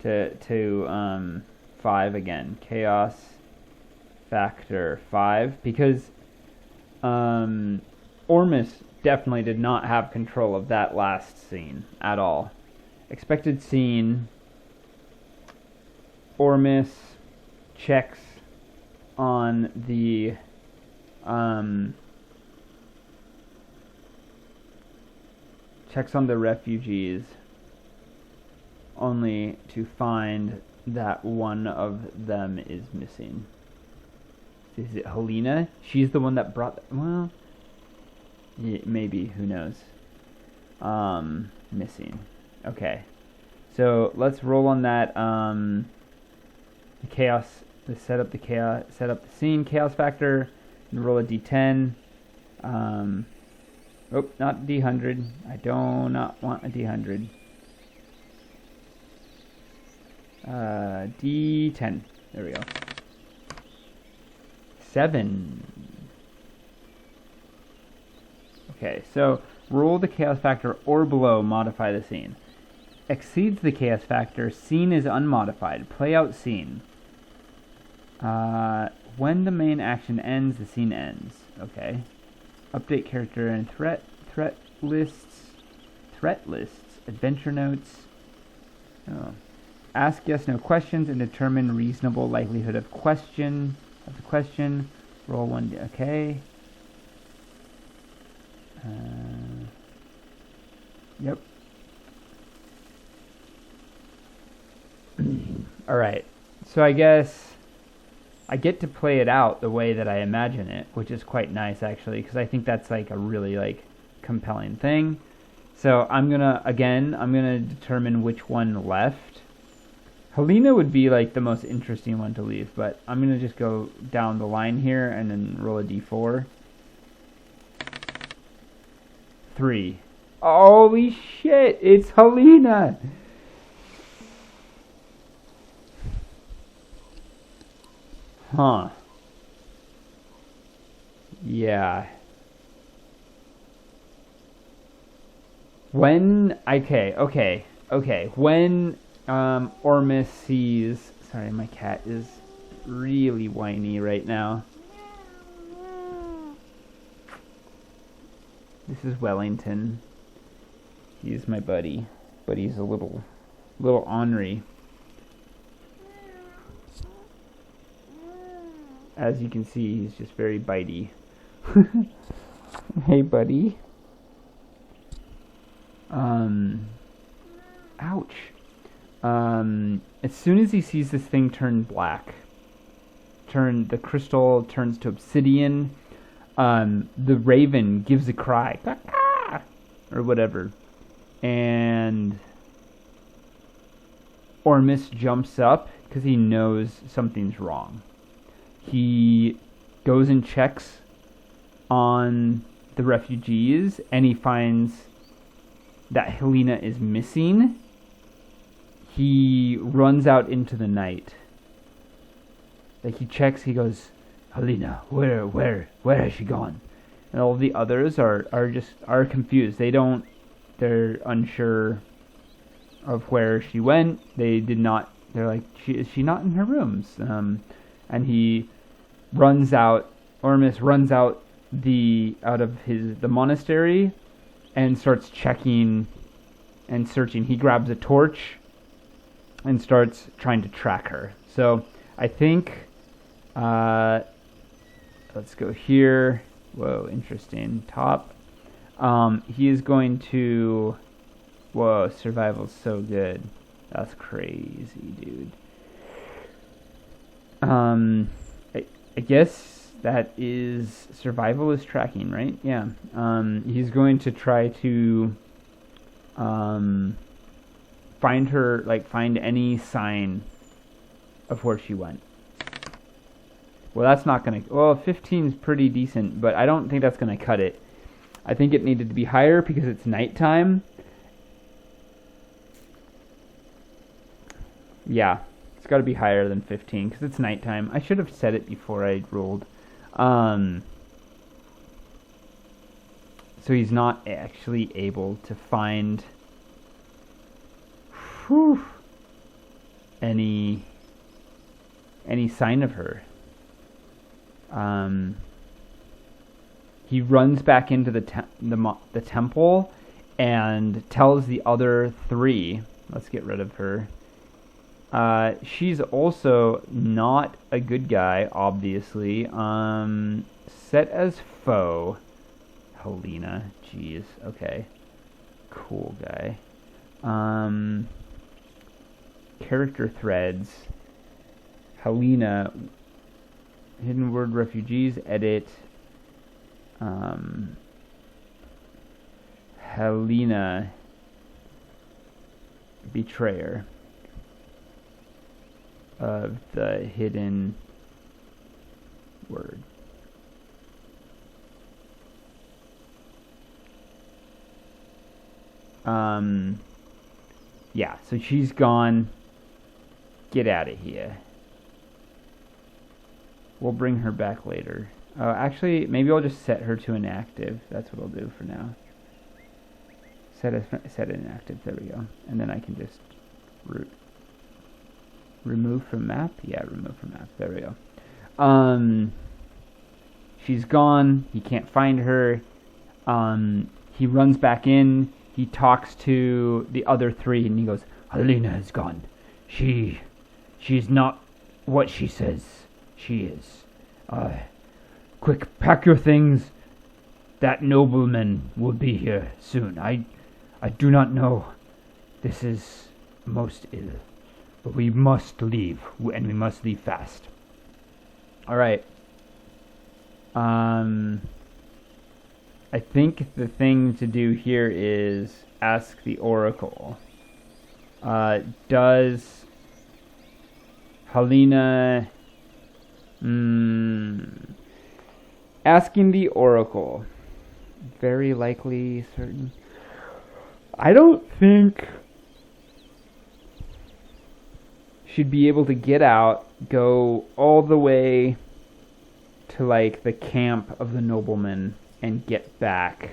to 5 again. Chaos factor 5, because Ormis definitely did not have control of that last scene at all. expected scene. Ormis checks on the refugees, only to find that one of them is missing. Is it Helena? She's the one that brought... Well, yeah, maybe. Who knows? Missing. Okay. So let's roll on that. The chaos. Let's set up the chaos. Set up the scene. Chaos factor. And roll a d10. Oh, not d100. I do not want a d100. D10. There we go. 7. Okay, so roll the chaos factor or below, modify the scene. Exceeds the chaos factor, scene is unmodified. Play out scene. When the main action ends, the scene ends. Okay. Update character and threat lists. Adventure notes. Oh. Ask yes no questions and determine reasonable likelihood of the question. Roll 1. Okay. Yep. Alright. So I guess I get to play it out the way that I imagine it, which is quite nice actually, because I think that's like a really like compelling thing. So I'm gonna determine which one left. Helena would be like the most interesting one to leave, but I'm gonna just go down the line here and then roll a d4. 3. Holy shit! It's Helena. Huh. Yeah. When when Ormis sees... Sorry, my cat is really whiny right now. This is Wellington. He's my buddy, but he's a little ornery. As you can see, he's just very bitey. Hey, buddy. Ouch. As soon as he sees this thing turn black, the crystal turns to obsidian, the raven gives a cry, or whatever, and Ormis jumps up because he knows something's wrong. He goes and checks on the refugees, and he finds that Helena is missing. He runs out into the night. Like, he checks, he goes, Helena, where has she gone? And all the others are confused. They're unsure of where she went. They're like, is she not in her rooms? And he runs out, Ormis runs out of the monastery and starts checking and searching. He grabs a torch and starts trying to track her. So I think, let's go here. Whoa, interesting. Top. He is going to, whoa, survival's so good. That's crazy, dude. I guess that is, survival is tracking, right? Yeah. He's going to try to find any sign of where she went. Well, that's not gonna, well, 15 is pretty decent, but I don't think that's gonna cut it. I think it needed to be higher because it's nighttime. Yeah, it's got to be higher than 15 because it's nighttime. I should have said it before I rolled. So he's not actually able to find any sign of her. He runs back into the temple and tells the other 3, Let's get rid of her. She's also not a good guy, obviously. Set as foe. Helena. Jeez. Okay. Cool guy. Character threads. Helena. Hidden word refugees. Edit. Helena. Betrayer of the hidden word. Yeah, so she's gone. Get out of here. We'll bring her back later. Actually, maybe I'll just set her to inactive. That's what I'll do for now. Set inactive. There we go. And then I can just remove from map. Yeah, remove from map. There we go. She's gone. He can't find her. He runs back in. He talks to the other three, and he goes, Helena is gone. She's not what she says she is. Quick, pack your things. That nobleman will be here soon. I do not know. This is most ill. But we must leave, and we must leave fast. All right. I think the thing to do here is ask the Oracle. Does Helena... asking the Oracle. Very likely, certain... I don't think she'd be able to get out, go all the way to, like, the camp of the nobleman and get back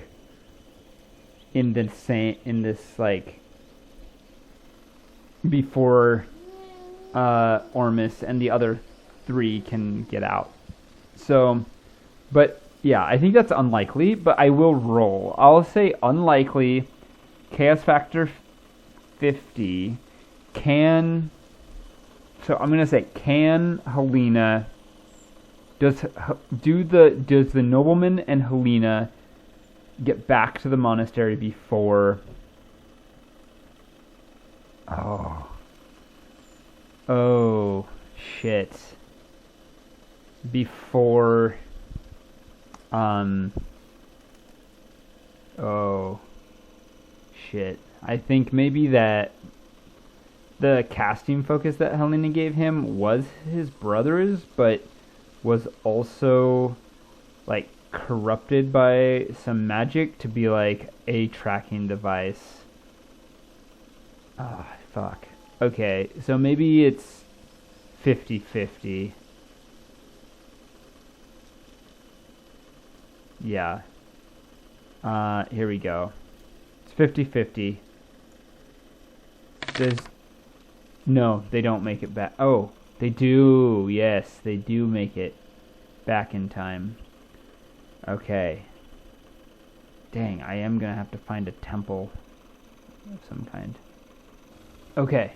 in this like before Ormis and the other three can get out. So, but yeah, I think that's unlikely, but I will roll. I'll say unlikely, chaos factor 50, can, so I'm going to say, can Helena, does the nobleman and Helena get back to the monastery before, oh shit, before, oh shit, I think maybe that the casting focus that Helena gave him was his brother's, but was also like corrupted by some magic to be like a tracking device. Ah, fuck. Okay, so maybe it's 50-50. Yeah. Here we go. It's 50-50. No, they don't make it back. Oh, they do. Yes, they do make it back in time. Okay. Dang, I am gonna have to find a temple of some kind. Okay.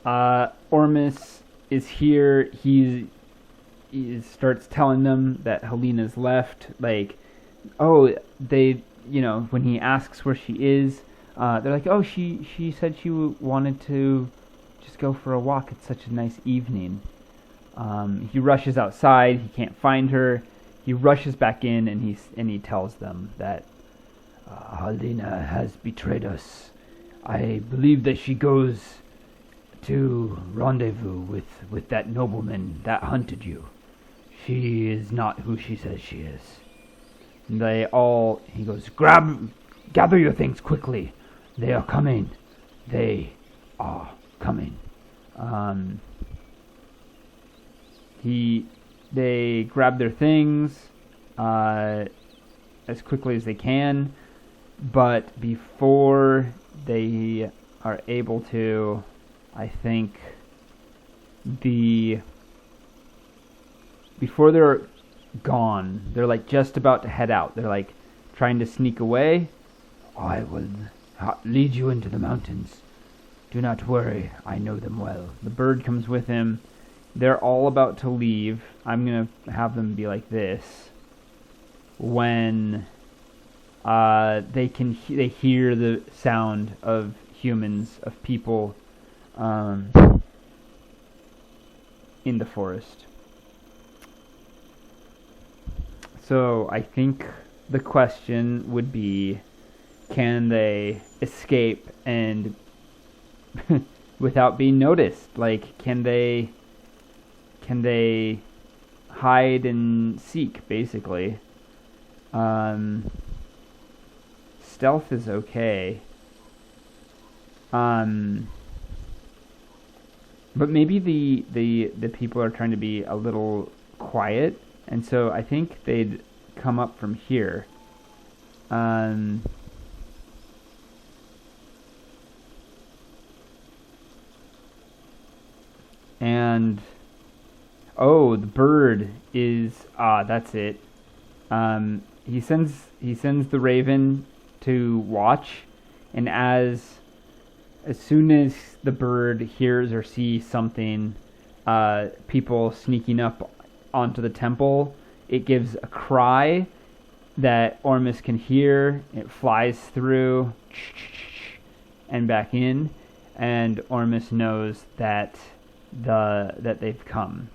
Ormis is here. He starts telling them that Helena's left. Like, oh, they, when he asks where she is, they're like, oh, she said she wanted to just go for a walk. It's such a nice evening. He rushes outside. He can't find her. He rushes back in, and he tells them that Helena has betrayed us. I believe that she goes to rendezvous with that nobleman that hunted you. She is not who she says she is. And he goes, gather your things quickly. They are coming. They are coming. They grab their things as quickly as they can, but before they are able to, I think before they're gone, they're like just about to head out. They're like trying to sneak away. I will lead you into the mountains Do not worry, I know them well. The bird comes with him. They're all about to leave. I'm going to have them be like this. When they hear the sound of humans, of people in the forest. So I think the question would be, can they escape and without being noticed? Like, can they hide and seek, basically? Stealth is okay. But maybe the people are trying to be a little quiet, and so I think they'd come up from here. And oh, the bird is that's it. He sends the raven to watch, and as soon as the bird hears or sees something, people sneaking up onto the temple, it gives a cry that Ormis can hear. It flies through and back in, and Ormis knows that they've come.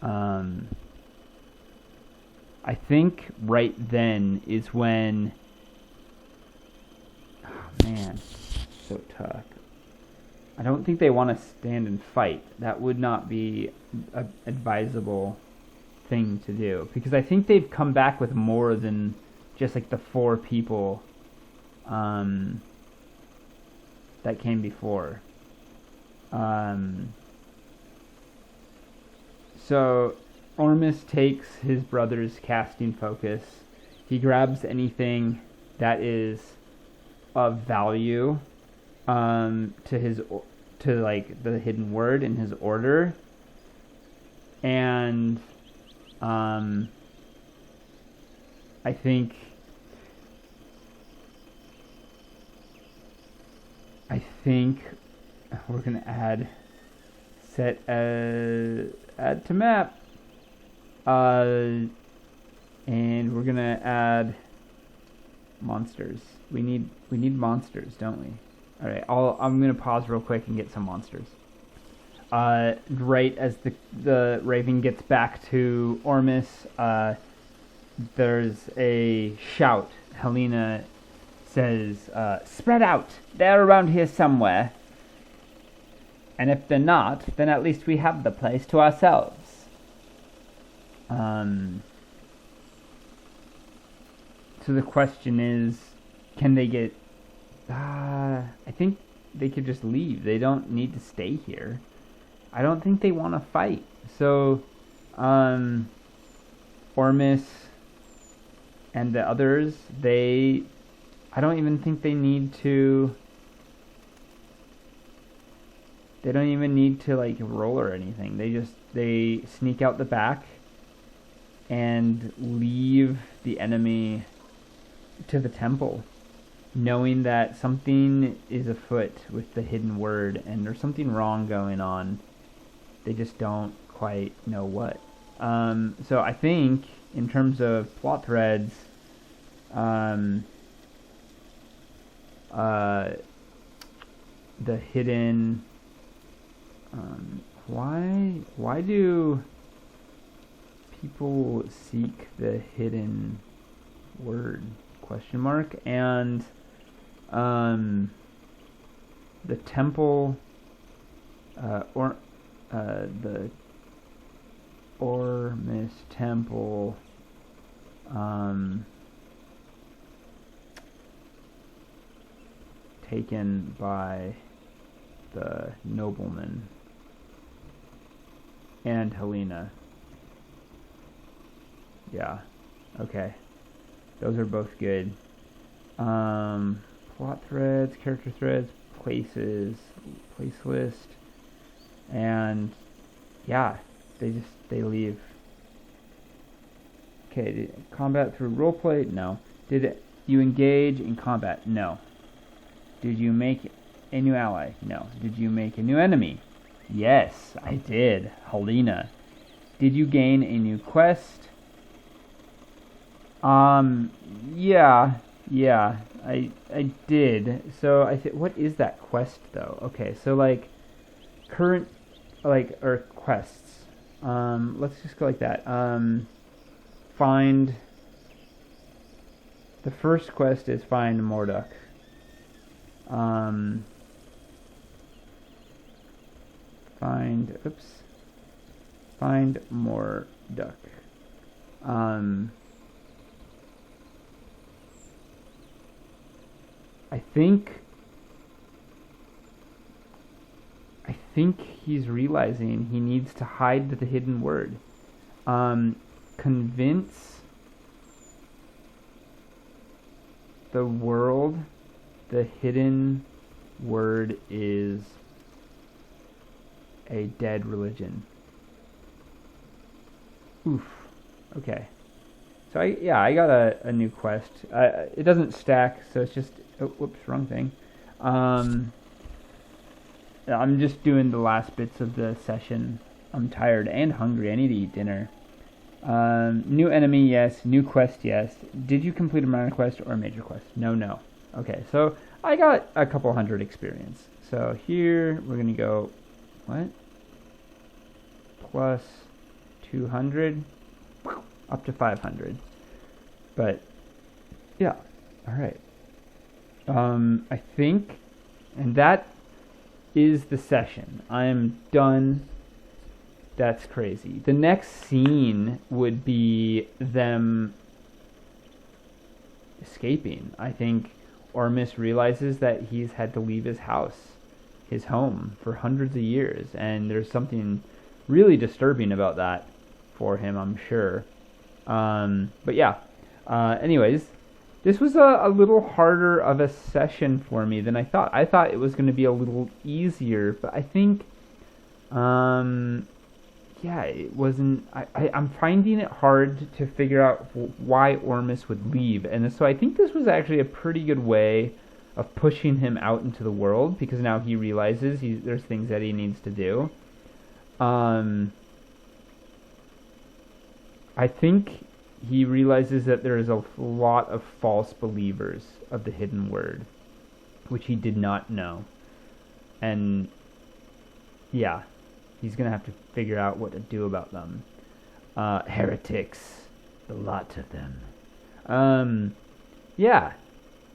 I think right then is when... Oh, man, so tough. I don't think they want to stand and fight. That would not be an advisable thing to do, because I think they've come back with more than just like the 4 people that came before. So Ormis takes his brother's casting focus. He grabs anything that is of value to like the hidden word in his order, and I think we're gonna add add to map, and we're gonna add monsters. We need monsters, don't we? All right, I'm gonna pause real quick and get some monsters. Right as the raven gets back to Ormis, there's a shout. Helena says, "Spread out! They're around here somewhere. And if they're not, then at least we have the place to ourselves." So the question is, can they get... I think they could just leave. They don't need to stay here. I don't think they want to fight. So, Ormis and the others, I don't even think they need to... They don't even need to like roll or anything. They sneak out the back and leave the enemy to the temple, knowing that something is afoot with the hidden word and there's something wrong going on. They just don't quite know what. So I think in terms of plot threads, the hidden... why do people seek the hidden word? Question mark. And the temple, the Ormis temple, taken by the nobleman and Helena. Yeah. Okay. Those are both good. Plot threads, character threads, places, place list, and yeah, they leave. Okay, combat through roleplay? No. Did you engage in combat? No. Did you make a new ally? No. Did you make a new enemy? Yes, I did. Helena. Did you gain a new quest? Yeah, I did. So what is that quest though? Okay, so like current or quests. Let's just go like that. Find the first quest is find Morduk. Find Morduk. I think he's realizing he needs to hide the hidden word. Convince the world the hidden word is a dead religion. Oof. Okay. So I got a new quest. It doesn't stack, so it's just whoops, wrong thing. I'm just doing the last bits of the session. I'm tired and hungry. I need to eat dinner. New enemy, yes. New quest, yes. Did you complete a minor quest or a major quest? No. Okay, so I got a couple hundred experience. So here we're gonna go. What? Plus 200 up to 500. But yeah, all right. I think, and that is the session. I am done. That's crazy. The next scene would be them escaping. I think Ormis realizes that he's had to leave his house, his home, for hundreds of years, and there's something really disturbing about that for him, I'm sure. But yeah. Anyways, this was a little harder of a session for me than I thought. I thought it was going to be a little easier, but I think, yeah, it wasn't. I'm finding it hard to figure out why Ormis would leave, and so I think this was actually a pretty good way of pushing him out into the world, because now he realizes there's things that he needs to do. I think he realizes that there is a lot of false believers of the hidden word, which he did not know. And yeah, he's going to have to figure out what to do about them. Heretics, the lot of them. Yeah,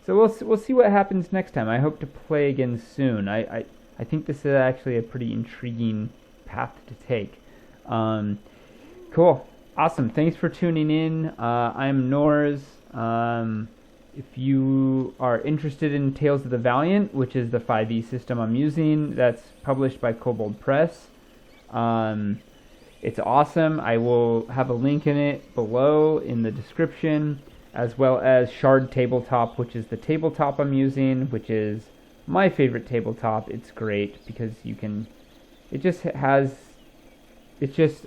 so we'll see what happens next time. I hope to play again soon. I think this is actually a pretty intriguing path to take. Cool. Awesome. Thanks for tuning in. I'm Nors. If you are interested in Tales of the Valiant, which is the 5e system I'm using, that's published by Kobold Press. It's awesome. I will have a link in it below in the description, as well as Shard Tabletop, which is the tabletop I'm using, which is my favorite tabletop. It's great because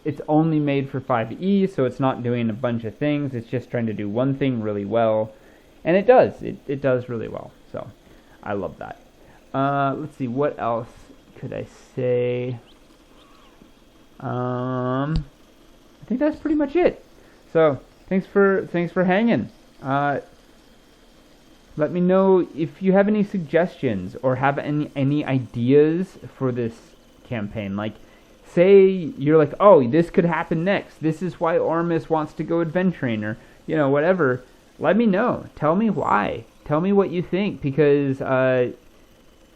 it's only made for 5e, so it's not doing a bunch of things. It's just trying to do one thing really well, and it does. It does really well. So I love that. Let's see, what else could I say? I think that's pretty much it. So thanks for hanging. Let me know if you have any suggestions or have any ideas for this campaign. Like, say you're like, oh, this could happen next. This is why Ormis wants to go adventuring, or whatever. Let me know. Tell me why. Tell me what you think, because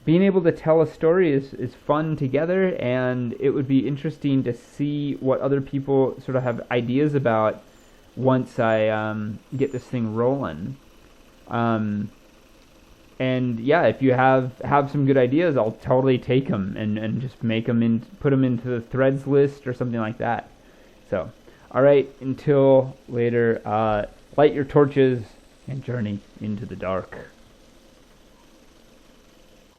being able to tell a story is fun together, and it would be interesting to see what other people sort of have ideas about once I get this thing rolling. And yeah, if you have some good ideas, I'll totally take them and just put them into the threads list or something like that. So, all right, until later, light your torches and journey into the dark.